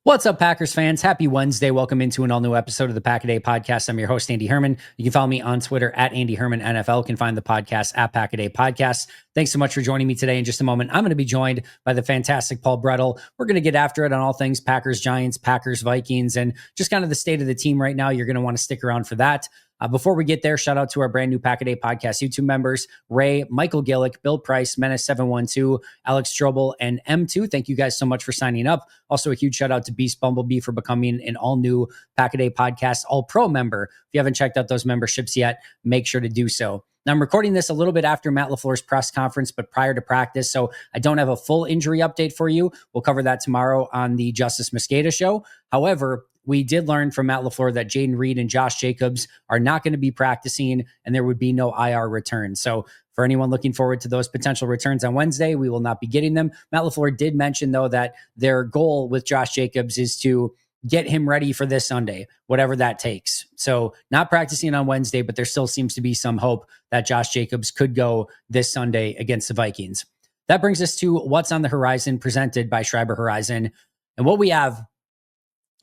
What's up, Packers fans? Happy Wednesday. Welcome into an all-new episode of the Pack-A-Day Podcast. I'm your host, Andy Herman. You can follow me on Twitter at Andy Herman NFL. You can find the podcast at Pack-A-Day Podcast. Thanks so much for joining me today. In just a moment, I'm going to be joined by the fantastic Paul Bretle. We're going to get after it on all things Packers, Giants, Packers, Vikings, and just kind of the state of the team right now. You're going to want to stick around for that. Before we get there, shout out to our brand new Pack-A-Day Podcast YouTube members, Ray, Michael Gillick, Bill Price, Menace712, Alex Strobel, and M2. Thank you guys so much for signing up. Also, a huge shout out to Beast Bumblebee for becoming an all-new Pack-A-Day Podcast All-Pro member. If you haven't checked out those memberships yet, make sure to do so. Now, I'm recording this a little bit after Matt LaFleur's press conference, but prior to practice, so I don't have a full injury update for you. We'll cover that tomorrow on the Justice Mosqueda show. However, we did learn from Matt LaFleur that Jaden Reed and Josh Jacobs are not going to be practicing, and there would be no IR return. So for anyone looking forward to those potential returns on Wednesday, we will not be getting them. Matt LaFleur did mention, though, that their goal with Josh Jacobs is to get him ready for this Sunday, whatever that takes. So not practicing on Wednesday, but there still seems to be some hope that Josh Jacobs could go this Sunday against the Vikings. That brings us to what's on the horizon, presented by Schreiber Horizon. And what we have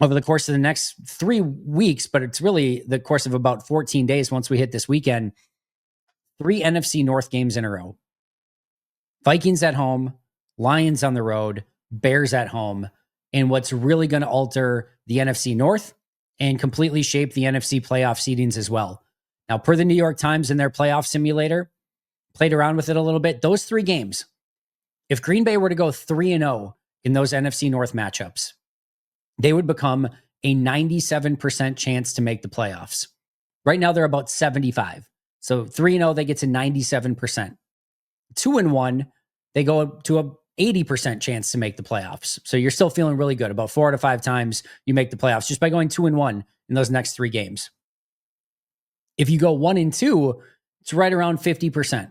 over the course of the next 3 weeks, but it's really the course of about 14 days once we hit this weekend, 3 NFC North games in a row. Vikings at home, Lions on the road, Bears at home. And what's really going to alter the NFC North and completely shape the NFC playoff seedings as well. Now, per the New York Times in their playoff simulator, played around with it a little bit, those 3 games, if Green Bay were to go 3-0 in those NFC North matchups, they would become a 97% chance to make the playoffs. Right now, they're about 75. So 3-0, they get to 97%. 2-1, they go to a 80% chance to make the playoffs. So you're still feeling really good. About 4 out of 5 times you make the playoffs just by going 2-1 in those next 3 games. If you go 1-2, it's right around 50%.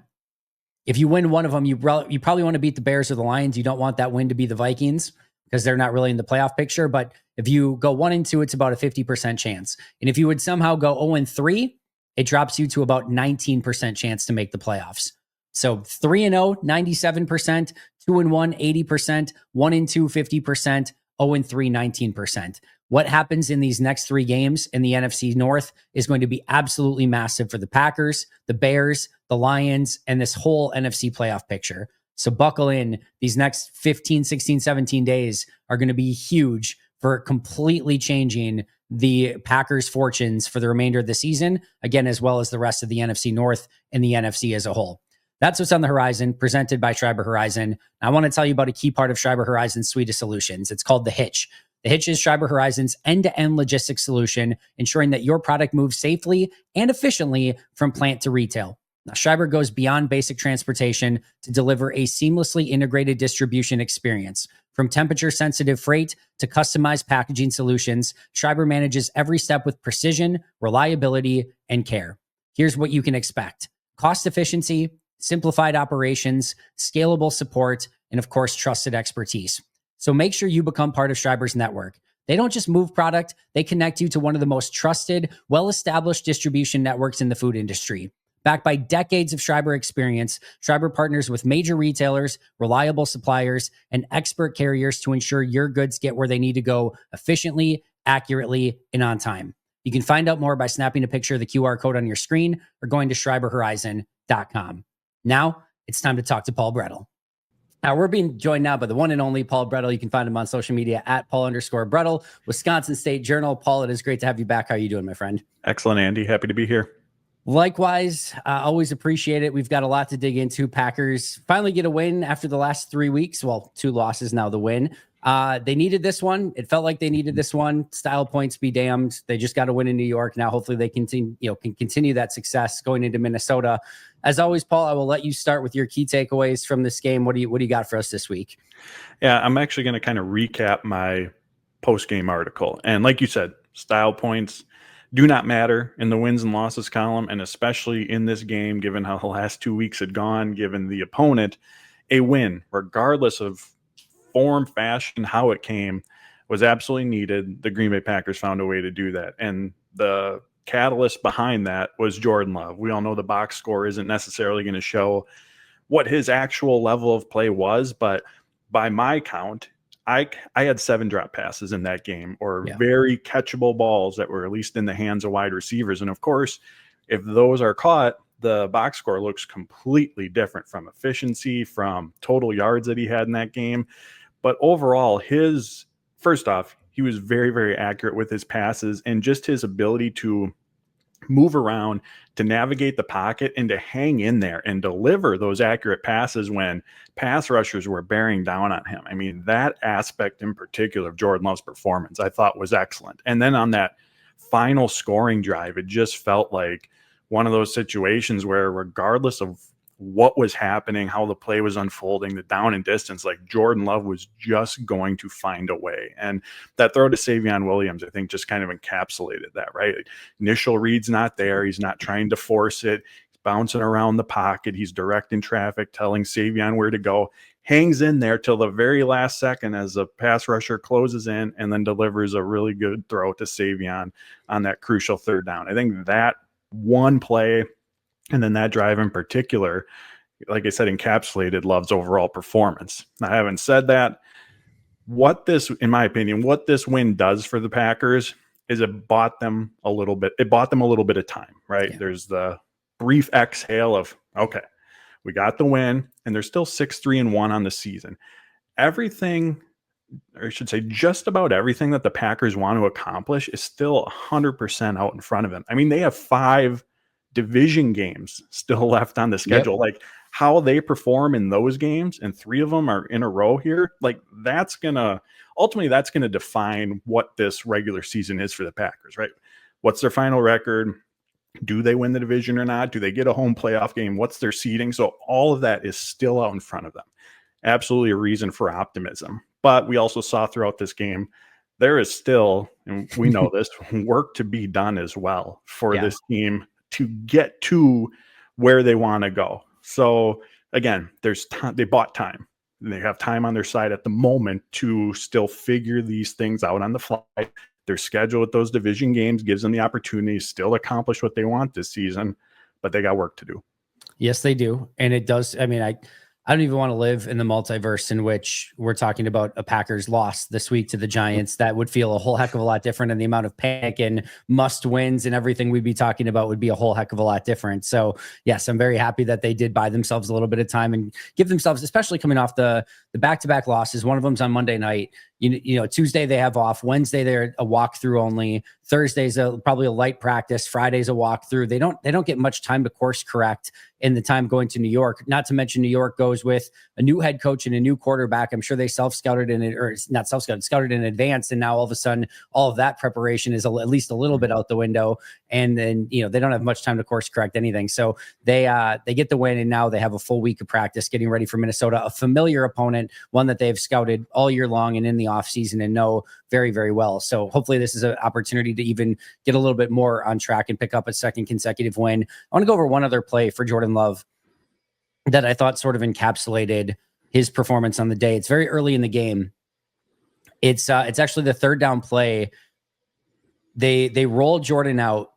If you win one of them, you probably want to beat the Bears or the Lions. You don't want that win to be the Vikings because they're not really in the playoff picture. But if you go 1-2, it's about a 50% chance. And if you would somehow go 0-3, it drops you to about 19% chance to make the playoffs. So 3-0, 97%, 2-1, 80%, 1-2, 50%, 0-3, 19%. What happens in these next 3 games in the NFC North is going to be absolutely massive for the Packers, the Bears, the Lions, and this whole NFC playoff picture. So buckle in. These next 15, 16, 17 days are going to be huge for completely changing the Packers' fortunes for the remainder of the season, again, as well as the rest of the NFC North and the NFC as a whole. That's what's on the horizon, presented by Schreiber Horizon. I want to tell you about a key part of Schreiber Horizon's suite of solutions. It's called the Hitch. The Hitch is Schreiber Horizon's end-to-end logistics solution, ensuring that your product moves safely and efficiently from plant to retail. Now, Schreiber goes beyond basic transportation to deliver a seamlessly integrated distribution experience. From temperature-sensitive freight to customized packaging solutions, Schreiber manages every step with precision, reliability, and care. Here's what you can expect: cost efficiency, simplified operations, scalable support, and of course, trusted expertise. So make sure you become part of Schreiber's network. They don't just move product, they connect you to one of the most trusted, well-established distribution networks in the food industry. Backed by decades of Schreiber experience, Schreiber partners with major retailers, reliable suppliers, and expert carriers to ensure your goods get where they need to go efficiently, accurately, and on time. You can find out more by snapping a picture of the QR code on your screen or going to schreiberhorizon.com. Now, it's time to talk to Paul Bretle. Now, we're being joined now by the one and only Paul Bretle. You can find him on social media at Paul_Bretle, Wisconsin State Journal. Paul, it is great to have you back. How are you doing, my friend? Excellent, Andy. Happy to be here. Likewise, always appreciate it. We've got a lot to dig into. Packers finally get a win after the last 3 weeks. Well, 2 losses now, the win. They needed this one. It felt like they needed this one. Style points be damned. They just got to win in New York. Now, hopefully they can continue that success going into Minnesota. As always, Paul, I will let you start with your key takeaways from this game. What do you got for us this week? Yeah, I'm actually going to kind of recap my post-game article. And like you said, style points do not matter in the wins and losses column, and especially in this game, given how the last 2 weeks had gone, given the opponent, a win, regardless of form, fashion, how it came, was absolutely needed. The Green Bay Packers found a way to do that. And the catalyst behind that was Jordan Love. We all know the box score isn't necessarily going to show what his actual level of play was, but by my count, I had 7 drop passes in that game, or Yeah. very catchable balls that were at least in the hands of wide receivers. And of course, if those are caught, the box score looks completely different from efficiency, from total yards that he had in that game. But overall, first off, he was very, very accurate with his passes, and just his ability to move around, to navigate the pocket, and to hang in there and deliver those accurate passes when pass rushers were bearing down on him. I mean, that aspect in particular of Jordan Love's performance, I thought was excellent. And then on that final scoring drive, it just felt like one of those situations where, regardless of what was happening, how the play was unfolding, the down and distance, like, Jordan Love was just going to find a way. And that throw to Savon Williams, I think, just kind of encapsulated that, right? Initial read's not there. He's not trying to force it. He's bouncing around the pocket. He's directing traffic, telling Savon where to go, hangs in there till the very last second as a pass rusher closes in, and then delivers a really good throw to Savon on that crucial third down. I think that one play, and then that drive in particular, like I said, encapsulated Love's overall performance. Now, having said that, in my opinion, what this win does for the Packers is it bought them a little bit of time, right? Yeah. There's the brief exhale of, okay, we got the win, and they're still 6-3-1 on the season. Everything, or I should say just about everything that the Packers want to accomplish is still 100% out in front of them. I mean, they have 5 division games still left on the schedule. Yep. Like, how they perform in those games, and 3 of them are in a row here, like, that's gonna define what this regular season is for the Packers, right? What's their final record? Do they win the division or not? Do they get a home playoff game? What's their seeding? So all of that is still out in front of them. Absolutely a reason for optimism. But we also saw throughout this game, there is still, and we know this, work to be done as well for this team to get to where they want to go. So again, there's they bought time. They have time on their side at the moment to still figure these things out on the fly. Their schedule with those division games gives them the opportunity to still accomplish what they want this season, but they got work to do. Yes, they do. And it does. I mean, I don't even want to live in the multiverse in which we're talking about a Packers loss this week to the Giants. That would feel a whole heck of a lot different, and the amount of panic and must wins and everything we'd be talking about would be a whole heck of a lot different. So yes, I'm very happy that they did buy themselves a little bit of time and give themselves, especially coming off the back-to-back losses. One of them's on Monday night. You know, Tuesday they have off. Wednesday they're a walkthrough only. Thursday's probably a light practice. Friday's a walkthrough. They don't get much time to course correct in the time going to New York. Not to mention New York goes with a new head coach and a new quarterback. I'm sure they scouted in advance, and now all of a sudden all of that preparation is at least a little bit out the window. And then they don't have much time to course correct anything. So they get the win, and now they have a full week of practice getting ready for Minnesota, a familiar opponent, one that they've scouted all year long and in the offseason and know very, very well. So hopefully this is an opportunity to even get a little bit more on track and pick up a second consecutive win. I want to go over one other play for Jordan Love that I thought sort of encapsulated his performance on the day. It's very early in the game. It's actually the third down play. They roll Jordan out,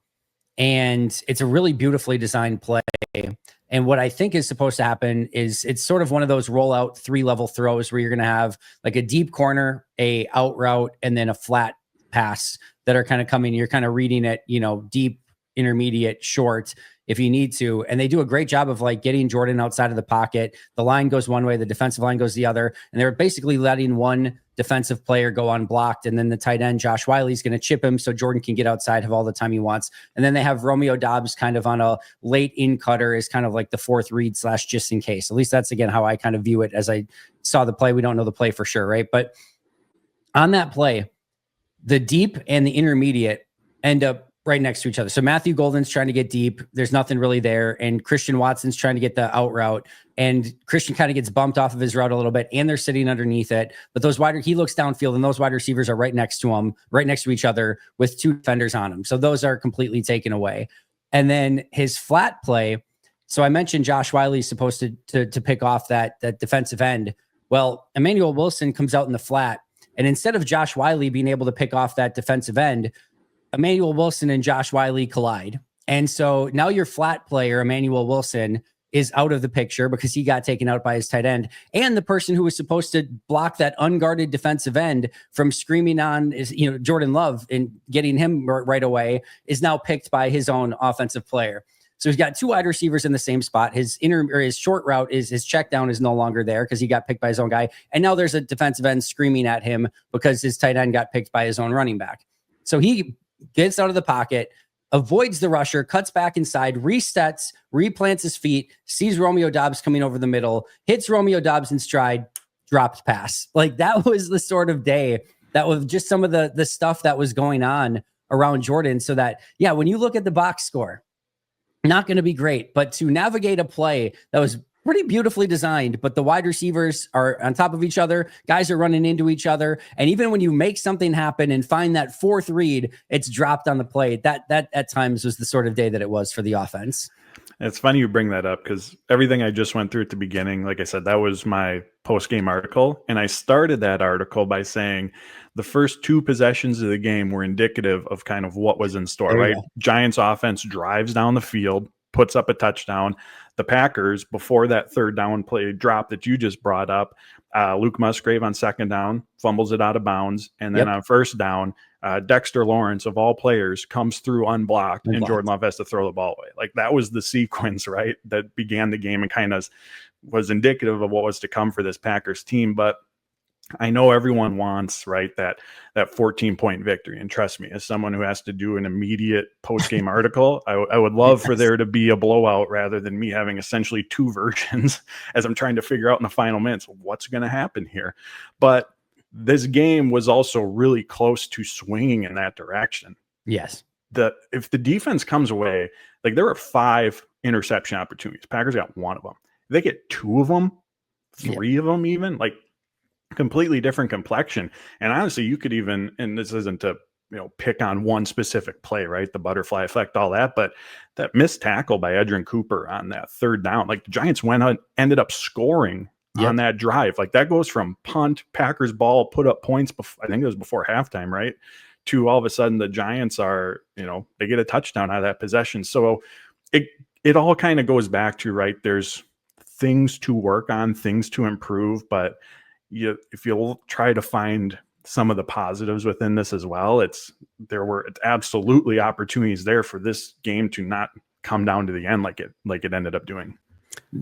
and it's a really beautifully designed play. And what I think is supposed to happen is it's sort of one of those rollout 3-level throws where you're going to have like a deep corner, a out route, and then a flat pass that are kind of coming. You're kind of reading it, deep, intermediate, short, if you need to. And they do a great job of like getting Jordan outside of the pocket. The line goes one way, the defensive line goes the other. And they're basically letting one defensive player go unblocked. And then the tight end, Josh Wiley's going to chip him so Jordan can get outside, have all the time he wants. And then they have Romeo Doubs kind of on a late in cutter is kind of like the fourth read / just in case. At least that's, again, how I kind of view it as I saw the play. We don't know the play for sure, right? But on that play, the deep and the intermediate end up right next to each other. So Matthew Golden's trying to get deep. There's nothing really there. And Christian Watson's trying to get the out route. And Christian kind of gets bumped off of his route a little bit, and they're sitting underneath it. But he looks downfield, and those wide receivers are right next to him, right next to each other with 2 defenders on him. So those are completely taken away. And then his flat play. So I mentioned Josh Wiley is supposed to pick off that defensive end. Well, Emmanuel Wilson comes out in the flat, and instead of Josh Wiley being able to pick off that defensive end, Emmanuel Wilson and Josh Wiley collide. And so now your flat player, Emmanuel Wilson, is out of the picture because he got taken out by his tight end. And the person who was supposed to block that unguarded defensive end from screaming on Jordan Love and getting him right away is now picked by his own offensive player. So he's got two wide receivers in the same spot. His short route his check down is no longer there because he got picked by his own guy. And now there's a defensive end screaming at him because his tight end got picked by his own running back. So he gets out of the pocket, avoids the rusher, cuts back inside, resets, replants his feet, sees Romeo Doubs coming over the middle, hits Romeo Doubs in stride, dropped pass. Like, that was the sort of day that was just some of the stuff that was going on around Jordan. So that, yeah, when you look at the box score, not going to be great, but to navigate a play that was pretty beautifully designed, but the wide receivers are on top of each other. Guys are running into each other. And even when you make something happen and find that fourth read, it's dropped on the play. That at times was the sort of day that it was for the offense. It's funny you bring that up because everything I just went through at the beginning, like I said, that was my post-game article. And I started that article by saying the first two possessions of the game were indicative of kind of what was in store, right? Giants offense drives down the field, puts up a touchdown. The Packers, before that third down play drop that you just brought up, Luke Musgrave on second down fumbles it out of bounds. And then on first down, Dexter Lawrence, of all players, comes through unblocked, and Jordan Love has to throw the ball away. Like, that was the sequence, right, that began the game and kind of was indicative of what was to come for this Packers team. But I know everyone wants, right, that 14-point victory. And trust me, as someone who has to do an immediate post-game article, I would love for there to be a blowout rather than me having essentially two versions as I'm trying to figure out in the final minutes what's going to happen here. But this game was also really close to swinging in that direction. Yes. If the defense comes away, like, there were 5 interception opportunities. Packers got 1 of them. If they get 2 of them, 3 of them even, like, completely different complexion. And honestly, you could even, and this isn't to pick on one specific play, right, the butterfly effect, all that, but that missed tackle by Edrin Cooper on that third down, like, the Giants ended up scoring on that drive. Like, that goes from punt, Packers ball, put up points I think it was before halftime, right, to all of a sudden the Giants are, they get a touchdown out of that possession. So it all kind of goes back to, right, there's things to work on, things to improve, but if you'll try to find some of the positives within this as well, there were absolutely opportunities there for this game to not come down to the end like it ended up doing.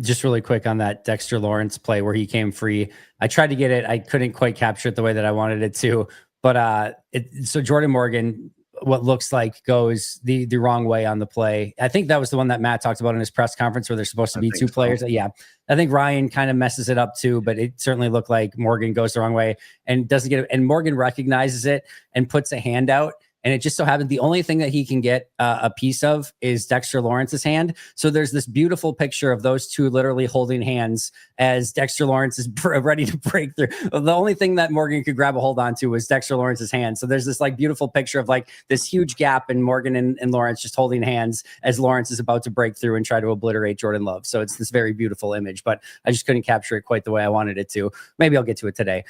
Just really quick on that Dexter Lawrence play where he came free. I tried to get it. I couldn't quite capture it the way that I wanted it to, but so Jordan Morgan, what looks like, goes the wrong way on the play. I think that was the one that Matt talked about in his press conference where there's supposed to be 2 players. Yeah. I think Ryan kind of messes it up too, but it certainly looked like Morgan goes the wrong way and doesn't get it. And Morgan recognizes it and puts a hand out. And it just so happened the only thing that he can get a piece of is Dexter Lawrence's hand. So there's this beautiful picture of those two literally holding hands as Dexter Lawrence is ready to break through. The only thing that Morgan could grab a hold on to was Dexter Lawrence's hand. So there's this like beautiful picture of like this huge gap in Morgan and Lawrence just holding hands as Lawrence is about to break through and try to obliterate Jordan Love. So it's this very beautiful image, but I just couldn't capture it quite the way I wanted it to. Maybe I'll get to it today.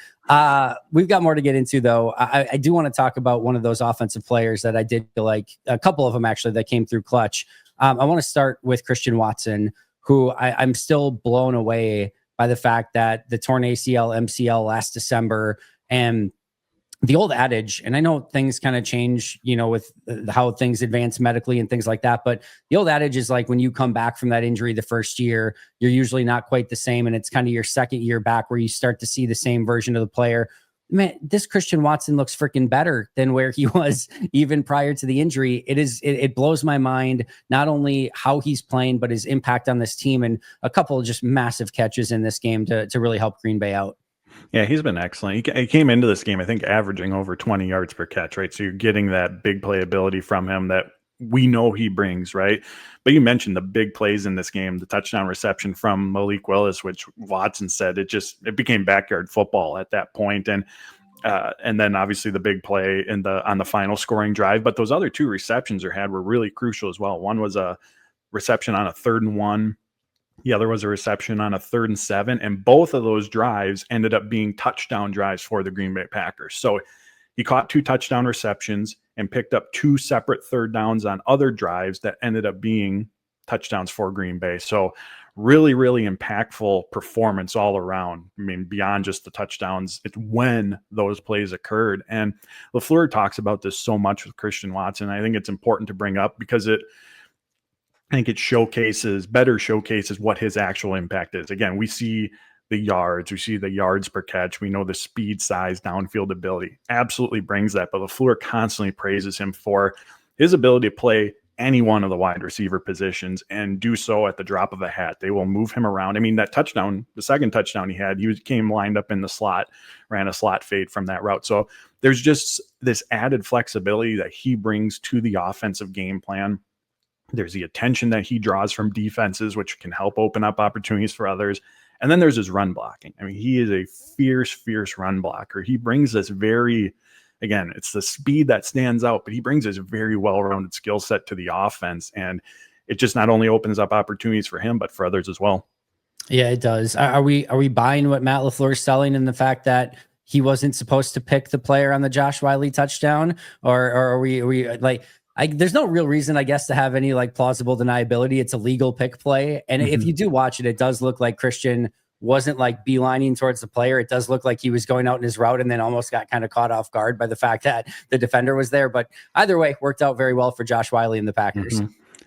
We've got more to get into, though. I do want to talk about one of those offensive players that I did feel like, a couple of them actually, that came through clutch. I want to start with Christian Watson, who I'm still blown away by the fact that the torn ACL, MCL last December, and the old adage, and I know things kind of change, with how things advance medically and things like that, but the old adage is like when you come back from that injury the first year, you're usually not quite the same. And it's kind of your second year back where you start to see the same version of the player. Man, this Christian Watson looks freaking better than where he was even prior to the injury. It blows my mind, not only how he's playing, but his impact on this team, and a couple of just massive catches in this game to really help Green Bay out. Yeah, he's been excellent. He came into this game, I think, averaging over 20 yards per catch, right? So you're getting that big playability from him that we know he brings, right? But you mentioned the big plays in this game, the touchdown reception from Malik Willis, which Watson said it became backyard football at that point. And then obviously the big play on the final scoring drive. But those other 2 receptions were really crucial as well. One was a reception on a 3rd and 1. The other was a reception on a 3rd and 7. And both of those drives ended up being touchdown drives for the Green Bay Packers. So he caught 2 touchdown receptions and picked up 2 separate third downs on other drives that ended up being touchdowns for Green Bay. So really, really impactful performance all around. I mean, beyond just the touchdowns, it's when those plays occurred. And LaFleur talks about this so much with Christian Watson. I think it's important to bring up because I think it better showcases what his actual impact is. Again, we see the yards per catch. We know the speed, size, downfield ability. Absolutely brings that. But LaFleur constantly praises him for his ability to play any one of the wide receiver positions and do so at the drop of a hat. They will move him around. I mean, that touchdown, the second touchdown he had, came lined up in the slot, ran a slot fade from that route. So there's just this added flexibility that he brings to the offensive game plan. There's the attention that he draws from defenses, which can help open up opportunities for others. And then there's his run blocking. I mean, he is a fierce run blocker. He brings this again, it's the speed that stands out, but he brings this very well-rounded skill set to the offense. And it just not only opens up opportunities for him, but for others as well. Yeah, it does. Are we buying what Matt LaFleur is selling in the fact that he wasn't supposed to pick the player on the Josh Wiley touchdown? Or are we like, there's no real reason, I guess, to have any like plausible deniability. It's a legal pick play. And if you do watch it, it does look like Christian wasn't like beelining towards the player. It does look like he was going out in his route and then almost got kind of caught off guard by the fact that the defender was there. But either way, worked out very well for Josh Wiley and the Packers.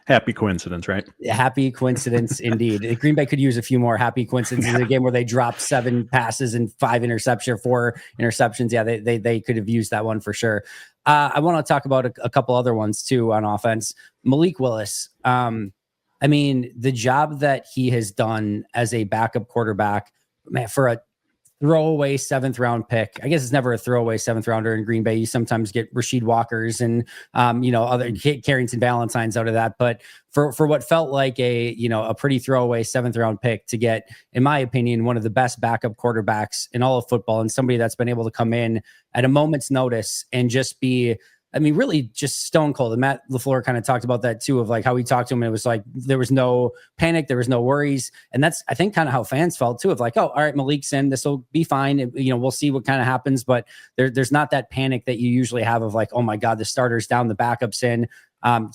Happy coincidence, right? Happy coincidence indeed. Green Bay could use a few more happy coincidences in a game where they dropped 7 passes and 4 interceptions. Yeah, they could have used that one for sure. I want to talk about a couple other ones too on offense. Malik Willis. I mean, the job that he has done as a backup quarterback, man, for a throwaway 7th round pick. I guess it's never a throwaway 7th rounder in Green Bay. You sometimes get Rasheed Walkers and, other Carrington Valentines out of that. But for what felt like a pretty throwaway 7th round pick to get, in my opinion, one of the best backup quarterbacks in all of football and somebody that's been able to come in at a moment's notice and just be, I mean, really just stone cold. And Matt LaFleur kind of talked about that too, of like how he talked to him. And it was like, there was no panic. There was no worries. And that's, I think, kind of how fans felt too, of like, oh, all right, Malik's in, this will be fine. We'll see what kind of happens. But there's not that panic that you usually have of like, oh my God, the starter's down, the backup's in.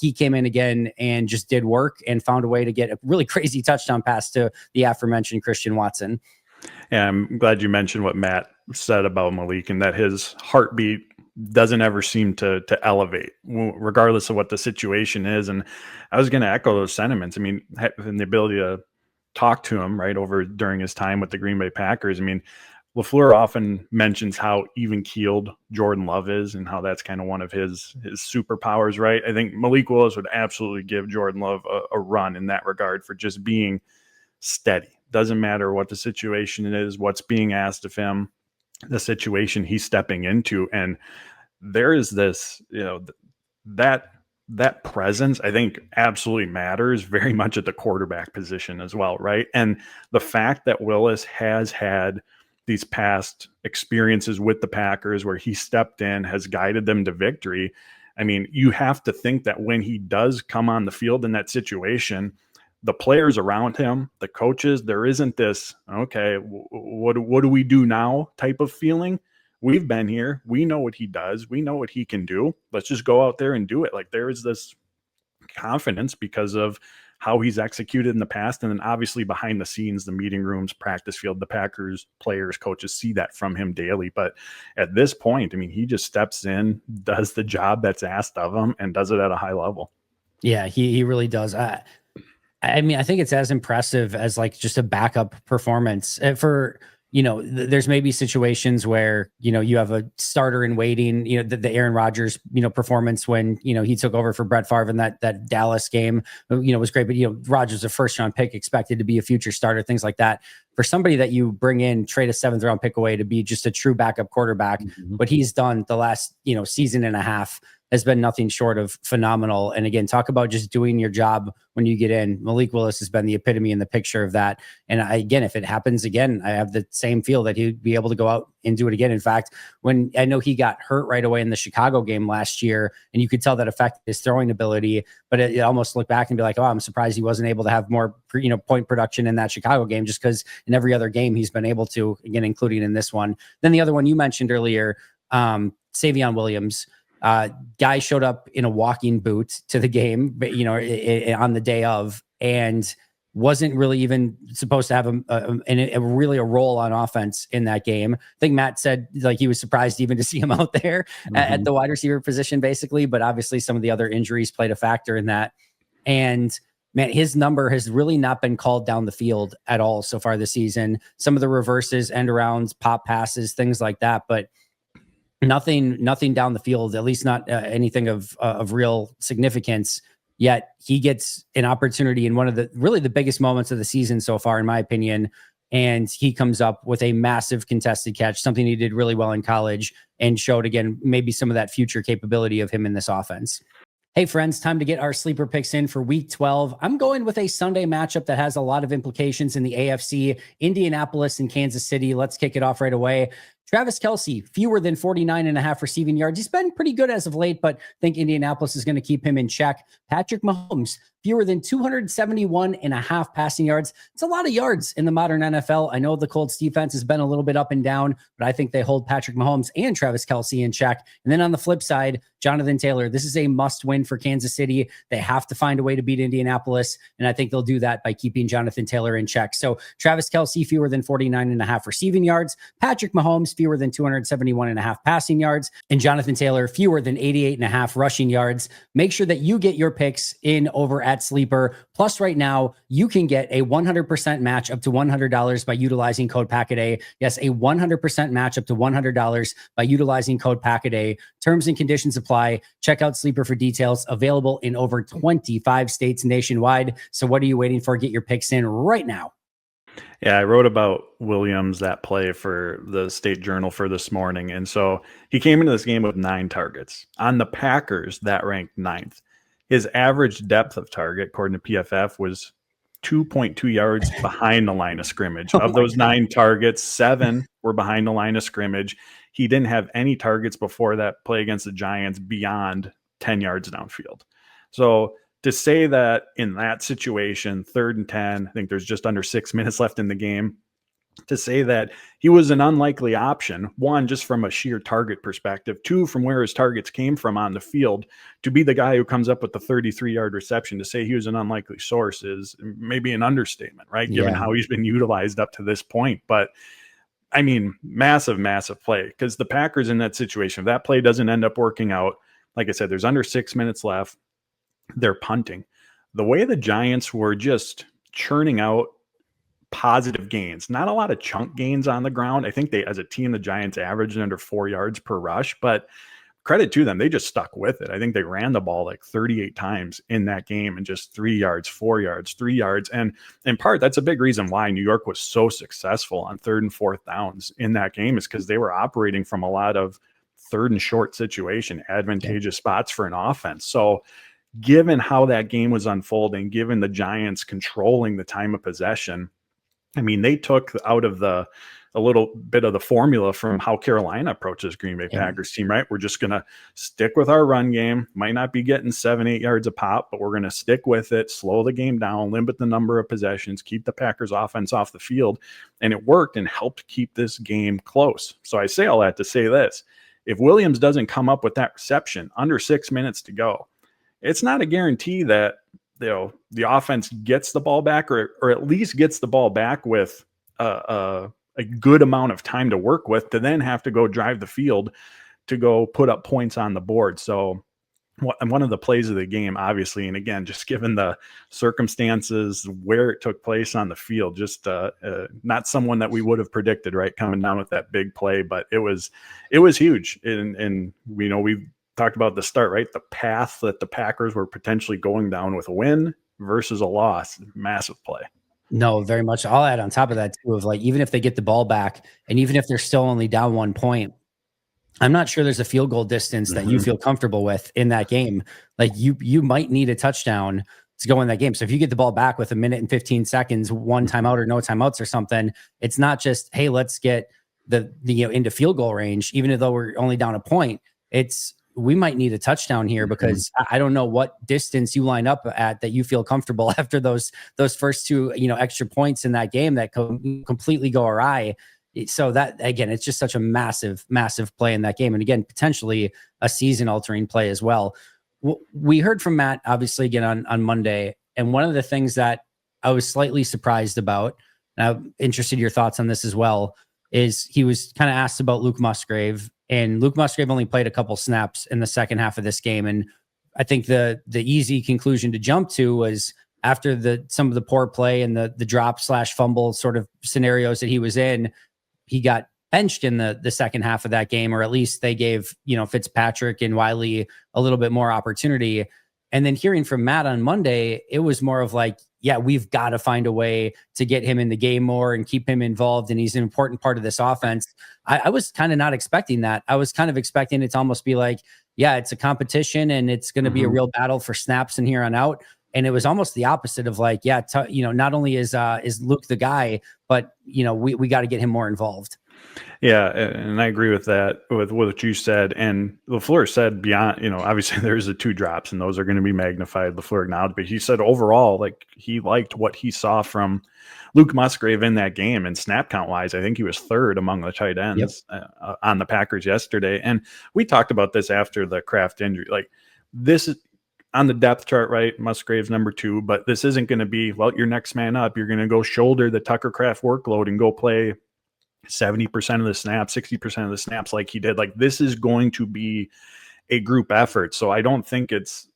He came in again and just did work and found a way to get a really crazy touchdown pass to the aforementioned Christian Watson. Yeah, I'm glad you mentioned what Matt said about Malik and that his heartbeat doesn't ever seem to elevate regardless of what the situation is. And I was going to echo those sentiments. I mean, having the ability to talk to him right over during his time with the Green Bay Packers. I mean, LaFleur often mentions how even keeled Jordan Love is and how that's kind of one of his superpowers, right? I think Malik Willis would absolutely give Jordan Love a run in that regard for just being steady. Doesn't matter what the situation is, what's being asked of him, the situation he's stepping into. And there is this, that presence, I think, absolutely matters very much at the quarterback position as well, right? And the fact that Willis has had these past experiences with the Packers where he stepped in, has guided them to victory. I mean, you have to think that when he does come on the field in that situation, the players around him, the coaches, there isn't this, okay, what do we do now type of feeling. We've been here. We know what he does. We know what he can do. Let's just go out there and do it. Like, there is this confidence because of how he's executed in the past. And then obviously behind the scenes, the meeting rooms, practice field, the Packers, players, coaches see that from him daily. But at this point, I mean, he just steps in, does the job that's asked of him, and does it at a high level. Yeah, he really does. I mean, I think it's as impressive as like just a backup performance for, there's maybe situations where, you have a starter in waiting, the Aaron Rodgers, performance when, he took over for Brett Favre in that Dallas game, was great. But, Rodgers, a 1st round pick, expected to be a future starter, things like that. For somebody that you bring in, trade a 7th round pick away to be just a true backup quarterback, what he's done the last, season and a half has been nothing short of phenomenal. And again, talk about just doing your job when you get in. Malik Willis has been the epitome in the picture of that. And again, if it happens again, I have the same feel that he'd be able to go out and do it again. In fact, when I know he got hurt right away in the Chicago game last year, and you could tell that affected his throwing ability, but it almost looked back and be like, oh, I'm surprised he wasn't able to have more, point production in that Chicago game, just because in every other game he's been able to, again, including in this one. Then the other one you mentioned earlier, Savon Williams. Guy showed up in a walking boot to the game, but on the day of, and wasn't really even supposed to have a role on offense in that game. I think Matt said like he was surprised even to see him out there at the wide receiver position, basically. But obviously some of the other injuries played a factor in that. And man, his number has really not been called down the field at all so far this season. Some of the reverses, end arounds, pop passes, things like that, but nothing down the field, at least not anything of real significance. Yet he gets an opportunity in one of the biggest moments of the season so far, in my opinion. And he comes up with a massive contested catch, something he did really well in college and showed, again, maybe some of that future capability of him in this offense. Hey, friends, time to get our sleeper picks in for week 12. I'm going with a Sunday matchup that has a lot of implications in the AFC, Indianapolis and Kansas City. Let's kick it off right away. Travis Kelce, fewer than 49.5 receiving yards. He's been pretty good as of late, but I think Indianapolis is going to keep him in check. Patrick Mahomes, fewer than 271.5 passing yards. It's a lot of yards in the modern NFL. I know the Colts defense has been a little bit up and down, but I think they hold Patrick Mahomes and Travis Kelce in check. And then on the flip side, Jonathan Taylor, this is a must win for Kansas City. They have to find a way to beat Indianapolis, and I think they'll do that by keeping Jonathan Taylor in check. So Travis Kelce, fewer than 49.5 receiving yards. Patrick Mahomes, fewer than 271.5 passing yards. And Jonathan Taylor, fewer than 88.5 rushing yards. Make sure that you get your picks in over at Sleeper. Plus, right now, you can get a 100% match up to $100 by utilizing code PACKET-A. Yes, a 100% match up to $100 by utilizing code PACKET-A. Terms and conditions apply. Check out Sleeper for details. Available in over 25 states nationwide. So what are you waiting for? Get your picks in right now. Yeah, I wrote about Williams, that play, for the State Journal for this morning. And so he came into this game with 9 targets. On the Packers, that ranked 9th. His average depth of target, according to PFF, was 2.2 yards behind the line of scrimmage. Of those 9 targets, 7 were behind the line of scrimmage. He didn't have any targets before that play against the Giants beyond 10 yards downfield. So to say that in that situation, 3rd and 10, I think there's just under 6 minutes left in the game, to say that he was an unlikely option, one, just from a sheer target perspective, 2, from where his targets came from on the field, to be the guy who comes up with the 33-yard reception, to say he was an unlikely source is maybe an understatement, right? Given how he's been utilized up to this point. But I mean, massive play, because the Packers in that situation, if that play doesn't end up working out, like I said, there's under 6 minutes left. They're punting. The way the Giants were just churning out positive gains, not a lot of chunk gains on the ground. I think they, as a team, the Giants averaged under 4 yards per rush, but credit to them, they just stuck with it. I think they ran the ball like 38 times in that game, and just 3 yards, 4 yards, 3 yards. And in part, that's a big reason why New York was so successful on 3rd and 4th downs in that game, is because they were operating from a lot of 3rd and short situation, advantageous spots for an offense. So given how that game was unfolding, given the Giants controlling the time of possession, I mean, they took out of a little bit of the formula from how Carolina approaches Green Bay Packers team, right? We're just going to stick with our run game. Might not be getting 7-8 yards a pop, but we're going to stick with it, slow the game down, limit the number of possessions, keep the Packers offense off the field. And it worked and helped keep this game close. So I say all that to say this: if Williams doesn't come up with that reception under 6 minutes to go, it's not a guarantee that, you know, the offense gets the ball back, or at least gets the ball back with a good amount of time to work with, to then have to go drive the field to go put up points on the board. So one of the plays of the game, obviously, and again, just given the circumstances where it took place on the field, just not someone that we would have predicted, right, coming down with that big play, but it was huge. And you know, we've talked about the start, right? The path that the Packers were potentially going down with a win versus a loss, massive play. No, very much. I'll add on top of that too, of like, even if they get the ball back, and even if they're still only down 1 point, I'm not sure there's a field goal distance that you feel comfortable with in that game. Like you might need a touchdown to go in that game. So if you get the ball back with 1 minute and 15 seconds, 1 timeout or no timeouts or something, it's not just, hey, let's get the into field goal range, even though we're only down a point. It's, we might need a touchdown here, because I don't know what distance you line up at that you feel comfortable after those first 2, extra points in that game that completely go awry. So that, again, it's just such a massive play in that game. And again, potentially a season altering play as well. We heard from Matt, obviously, again on Monday. And one of the things that I was slightly surprised about, and I'm interested in your thoughts on this as well, is he was kind of asked about Luke Musgrave, and Luke Musgrave only played a couple snaps in the second half of this game. And I think the easy conclusion to jump to was after some of the poor play and the drop / fumble sort of scenarios that he was in, he got benched in the second half of that game, or at least they gave, Fitzpatrick and Wiley a little bit more opportunity. And then hearing from Matt on Monday, it was more of like, yeah, we've got to find a way to get him in the game more and keep him involved. And he's an important part of this offense. I was kind of not expecting that. I was kind of expecting it to almost be like, yeah, it's a competition and it's going to be a real battle for snaps in here on out. And it was almost the opposite of like, yeah, not only is Luke the guy, but we got to get him more involved. Yeah, and I agree with that, with what you said. And LaFleur said beyond, obviously there's the 2 drops and those are going to be magnified, LaFleur acknowledged, but he said overall, like, he liked what he saw from Luke Musgrave in that game. And snap count wise, I think he was 3rd among the tight ends on the Packers yesterday. And we talked about this after the Kraft injury. Like, this is on the depth chart, right? Musgrave's number 2, but this isn't going to be, well, your next man up. You're going to go shoulder the Tucker Kraft workload and go play 70% of the snaps, 60% of the snaps like he did. Like, this is going to be a group effort. So I don't think it's,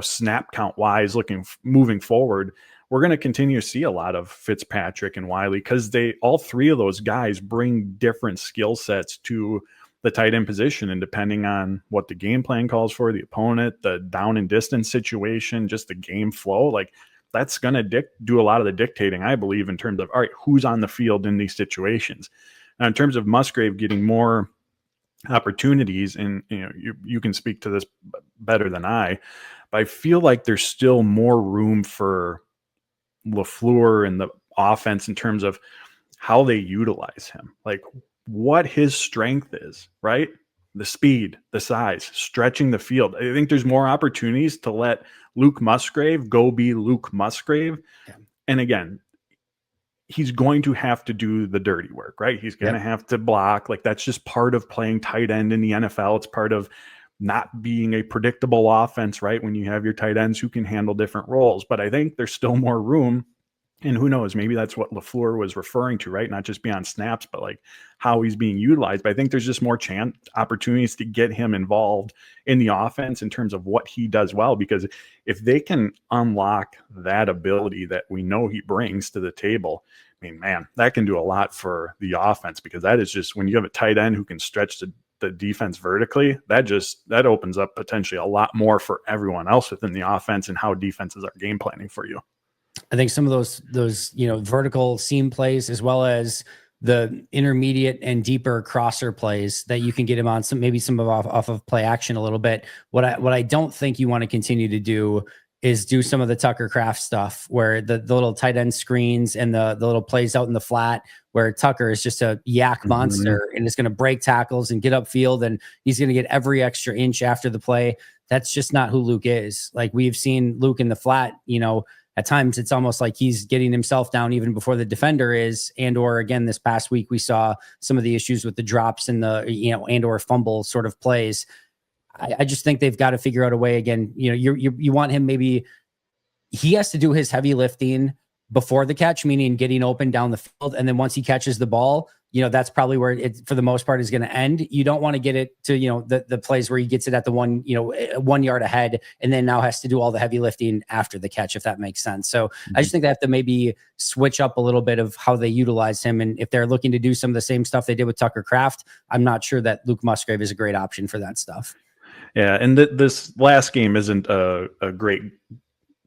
snap count wise moving forward, we're going to continue to see a lot of Fitzpatrick and Wiley, because all 3 of those guys bring different skill sets to the tight end position. And depending on what the game plan calls for, the opponent, the down and distance situation, just the game flow, like, that's going to do a lot of the dictating, I believe, in terms of, all right, who's on the field in these situations. Now, in terms of Musgrave getting more opportunities, and you can speak to this better than I, but I feel like there's still more room for LaFleur and the offense in terms of how they utilize him, like what his strength is, right? The speed, the size, stretching the field. I think there's more opportunities to let Luke Musgrave go be Luke Musgrave. Yeah. And again, he's going to have to do the dirty work, right? He's going to have to block. Like, that's just part of playing tight end in the NFL. It's part of not being a predictable offense, right? When you have your tight ends who can handle different roles. But I think there's still more room. And who knows, maybe that's what LaFleur was referring to, right? Not just beyond snaps, but like how he's being utilized. But I think there's just more opportunities to get him involved in the offense in terms of what he does well. Because if they can unlock that ability that we know he brings to the table, I mean, man, that can do a lot for the offense, because that is just, when you have a tight end who can stretch the defense vertically, that opens up potentially a lot more for everyone else within the offense and how defenses are game planning for you. I think some of those vertical seam plays, as well as the intermediate and deeper crosser plays that you can get him on, some off of play action a little bit. What I don't think you want to continue to do is do some of the Tucker Kraft stuff where the little tight end screens and the little plays out in the flat where Tucker is just a yak monster and is going to break tackles and get upfield, and he's going to get every extra inch after the play. That's just not who Luke is. Like, we've seen Luke in the flat, at times it's almost like he's getting himself down even before the defender is. And, or again, this past week, we saw some of the issues with the drops and and or fumble sort of plays. I just think they've got to figure out a way. Again, you want him, maybe he has to do his heavy lifting before the catch, meaning getting open down the field. And then once he catches the ball, that's probably where it, for the most part, is going to end. You don't want to get it to, the plays where he gets it at the 1 yard ahead and then now has to do all the heavy lifting after the catch, if that makes sense. So I just think they have to maybe switch up a little bit of how they utilize him. And if they're looking to do some of the same stuff they did with Tucker Kraft, I'm not sure that Luke Musgrave is a great option for that stuff. Yeah. And this last game isn't a great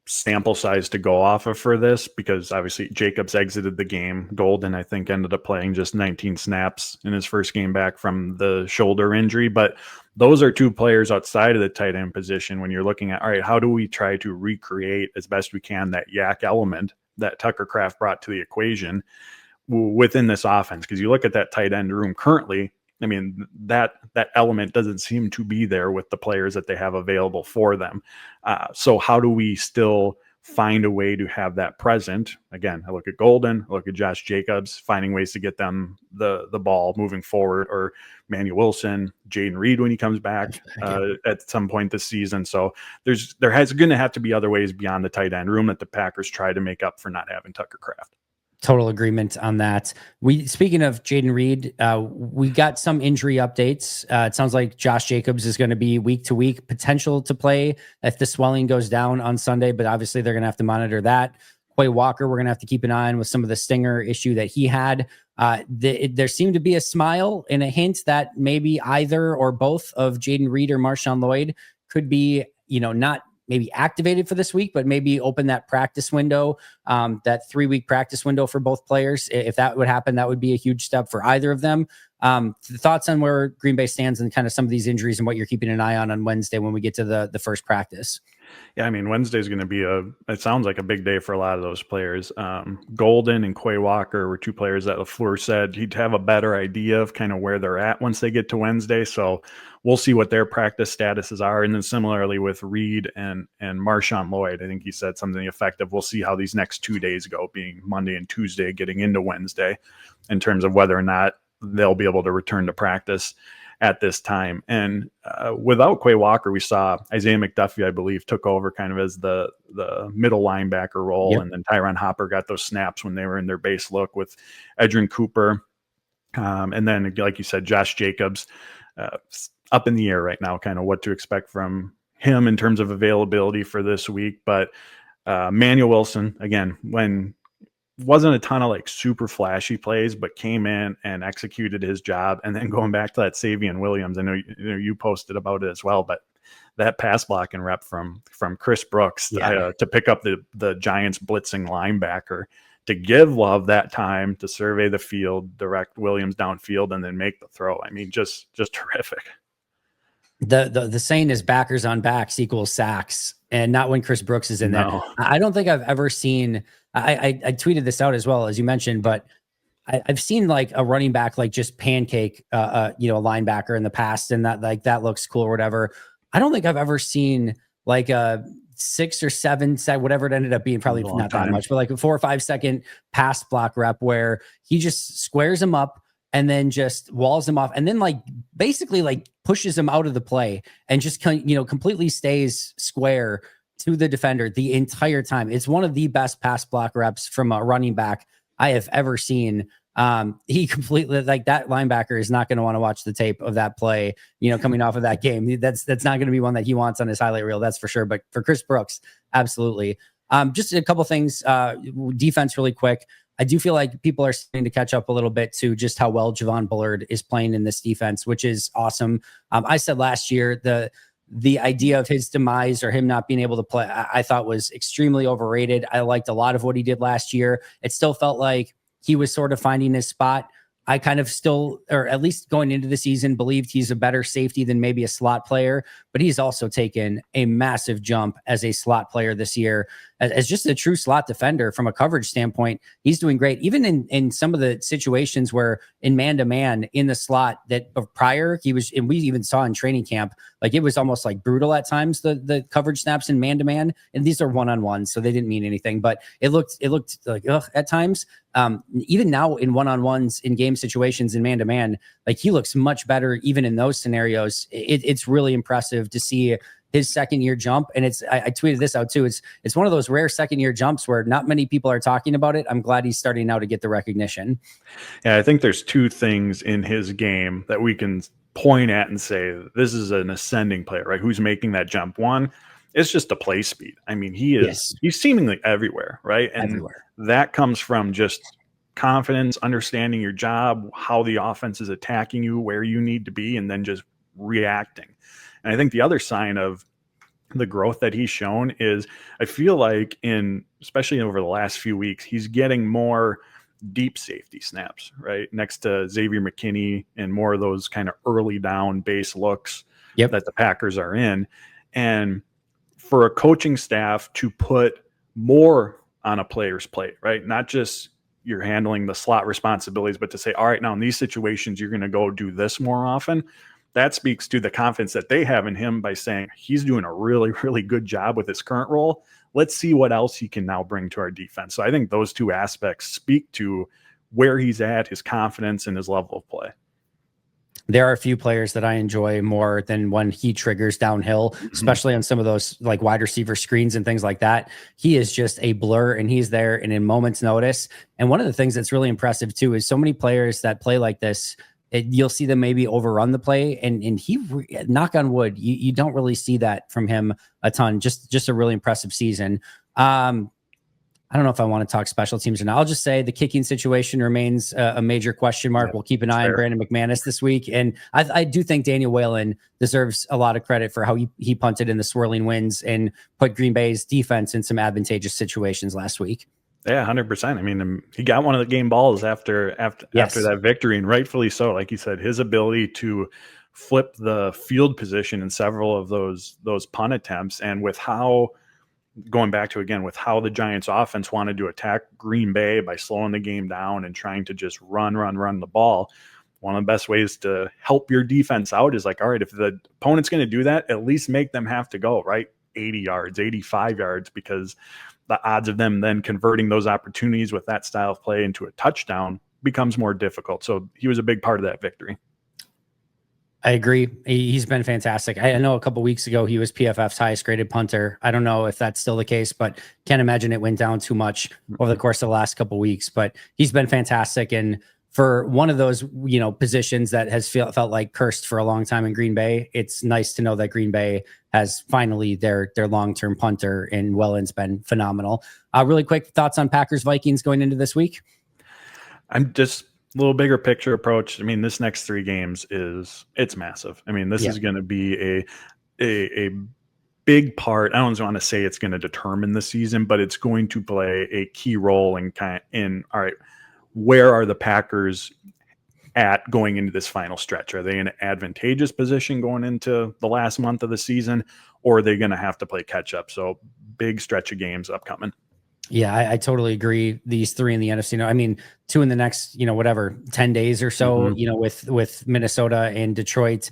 sample size to go off of for this, because obviously Jacobs exited the game. Golden, I think, ended up playing just 19 snaps in his first game back from the shoulder injury. But those are 2 players outside of the tight end position when you're looking at, all right, how do we try to recreate as best we can that yak element that Tucker Kraft brought to the equation within this offense? Because you look at that tight end room currently, I mean, that element doesn't seem to be there with the players that they have available for them. So how do we still find a way to have that present. Again, I look at Golden, I look at Josh Jacobs, finding ways to get them the ball moving forward, or Manuel Wilson, Jaden Reed when he comes back at some point this season. So there has going to have to be other ways beyond the tight end room that the Packers try to make up for not having Tucker Kraft. Total agreement on that. Speaking of Jaden Reed, we got some injury updates. It sounds like Josh Jacobs is going to be week to week, potential to play if the swelling goes down on Sunday, but obviously they're going to have to monitor that. Quay Walker, we're going to have to keep an eye on with some of the stinger issue that he had. There seemed to be a smile and a hint that maybe either or both of Jaden Reed or Marshawn Lloyd could be, not maybe activated for this week, but maybe open that practice window, that 3-week practice window for both players. If that would happen, that would be a huge step for either of them. Thoughts on where Green Bay stands and kind of some of these injuries and what you're keeping an eye on Wednesday when we get to the first practice? Yeah, I mean, Wednesday is going to be it sounds like a big day for a lot of those players. Golden and Quay Walker were two players that LaFleur said he'd have a better idea of kind of where they're at once they get to Wednesday. So we'll see what their practice statuses are. And then similarly with Reed and Marshawn Lloyd, I think he said something effective. We'll see how these next 2 days go, being Monday and Tuesday, getting into Wednesday, in terms of whether or not they'll be able to return to practice at this time. And without Quay Walker, we saw Isaiah McDuffie, I believe, took over kind of as the middle linebacker role. Yep. And then Tyron Hopper got those snaps when they were in their base look with Edgerrin Cooper. And then, like you said, Josh Jacobs, up in the air right now, kind of what to expect from him in terms of availability for this week. But Manuel Wilson, again, when wasn't a ton of like super flashy plays, but came in and executed his job. And then going back to that Savon Williams, I know you posted about it as well, but that pass blocking rep from Chris Brooks to pick up the Giants blitzing linebacker, to give Love that time to survey the field, direct Williams downfield, and then make the throw. I mean, just terrific. The saying is backers on backs equals sacks, and not when Chris Brooks is in there. I don't think I've ever seen, I tweeted this out as well, as you mentioned, but I've seen like a running back, like just pancake, a linebacker in the past, and that looks cool or whatever. I don't think I've ever seen like a 6 or 7 set, whatever it ended up being, probably not that much, but like a 4 or 5 second pass block rep where he just squares him up and then just walls him off, and then like basically like pushes him out of the play and just completely stays square to the defender the entire time. It's one of the best pass block reps from a running back I have ever seen. He completely, like, that linebacker is not going to want to watch the tape of that play, coming off of that game. That's not going to be one that he wants on his highlight reel, that's for sure. But for Chris Brooks, absolutely. Just a couple things, defense really quick. I do feel like people are starting to catch up a little bit to just how well Javon Bullard is playing in this defense, which is awesome. I said last year, the idea of his demise or him not being able to play, I thought was extremely overrated. I liked a lot of what he did last year. It still felt like he was sort of finding his spot. I kind of still, or at least going into the season, believed he's a better safety than maybe a slot player, but he's also taken a massive jump as a slot player this year. As just a true slot defender from a coverage standpoint, he's doing great. Even in some of the situations where in man-to-man in the slot that prior he was, and we even saw in training camp, like it was almost like brutal at times, the coverage snaps in man-to-man, and these are one-on-ones, so they didn't mean anything, but it looked like at times. Even now in one-on-ones in game situations in man-to-man, like he looks much better even in those scenarios. It's really impressive to see his second-year jump. And I tweeted this out too. It's one of those rare second-year jumps where not many people are talking about it. I'm glad he's starting now to get the recognition. Yeah, I think there's two things in his game that we can point at and say, this is an ascending player, right? Who's making that jump? One, it's just the play speed. I mean, he's seemingly everywhere, right? And everywhere. That comes from just confidence, understanding your job, how the offense is attacking you, where you need to be, and then just reacting. And I think the other sign of the growth that he's shown is, I feel like especially over the last few weeks, he's getting more deep safety snaps, right? Next to Xavier McKinney, and more of those kind of early down base looks that the Packers are in. And for a coaching staff to put more on a player's plate, right? Not just you're handling the slot responsibilities, but to say, all right, now in these situations, you're going to go do this more often. That speaks to the confidence that they have in him by saying he's doing a really, really good job with his current role. let's see what else he can now bring to our defense. So I think those two aspects speak to where he's at, his confidence, and his level of play. There are a few players that I enjoy more than when he triggers downhill, especially on some of those like wide receiver screens and things like that. He is just a blur, and he's there and in moments notice. And one of the things that's really impressive too is so many players that play like this, you'll see them maybe overrun the play, and he, knock on wood, you don't really see that from him a ton. Just a really impressive season. I don't know if I want to talk special teams or not. I'll just say the kicking situation remains a major question mark. We'll keep an eye on Brandon McManus this week. And I do think Daniel Whalen deserves a lot of credit for how he punted in the swirling winds and put Green Bay's defense in some advantageous situations last week. Yeah, 100%. I mean, he got one of the game balls after that victory, and rightfully so. Like you said, his ability to flip the field position in several of those punt attempts, and with how, going back to again, with how the Giants offense wanted to attack Green Bay by slowing the game down and trying to just run the ball. One of the best ways to help your defense out is like, all right, if the opponent's going to do that, at least make them have to go, right, 80 yards, 85 yards, because the odds of them then converting those opportunities with that style of play into a touchdown becomes more difficult. So he was a big part of that victory. I agree. He's been fantastic. I know a couple weeks ago he was PFF's highest graded punter. I don't know if that's still the case, but can't imagine it went down too much over the course of the last couple weeks. But he's been fantastic. And for one of those, positions that has felt like cursed for a long time in Green Bay, it's nice to know that Green Bay has finally their long-term punter, and Wellen's been phenomenal. Really quick thoughts on Packers Vikings going into this week. I'm just a little bigger picture approach. I mean, this next 3 games it's massive. I mean, this is going to be a big part. I don't want to say it's going to determine the season, but it's going to play a key role in all right, where are the Packers at going into this final stretch? Are they in an advantageous position going into the last month of the season, or are they going to have to play catch up? So big stretch of games upcoming. Yeah, I totally agree. These 3 in the NFC, I mean, 2 in the next, 10 days or so, with Minnesota and Detroit,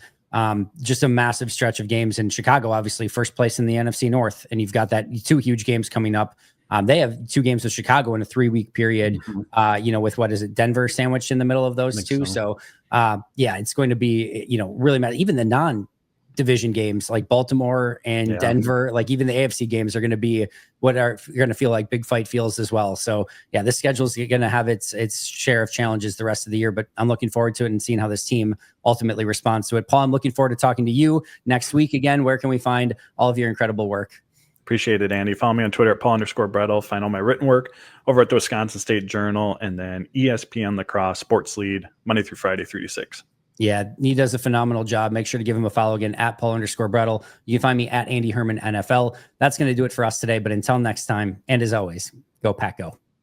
just a massive stretch of games. In Chicago, obviously first place in the NFC North, and you've got that 2 huge games coming up. They have 2 games with Chicago in a 3-week period, with what is it, Denver sandwiched in the middle of those 2. So it's going to be, really matter. Even the non-division games like Baltimore and Denver, like even the AFC games are going to be what are going to feel like big fight feels as well. So this schedule is going to have its share of challenges the rest of the year, but I'm looking forward to it and seeing how this team ultimately responds to it. Paul, I'm looking forward to talking to you next week again. Where can we find all of your incredible work? Appreciate it, Andy. Follow me on Twitter at Paul_Bretle. Find all my written work over at the Wisconsin State Journal, and then ESPN Lacrosse Sports Lead, Monday through Friday, 3 to 6. Yeah, he does a phenomenal job. Make sure to give him a follow again at Paul_Bretle. You can find me at Andy Herman NFL. That's going to do it for us today. But until next time, and as always, go Pack Go.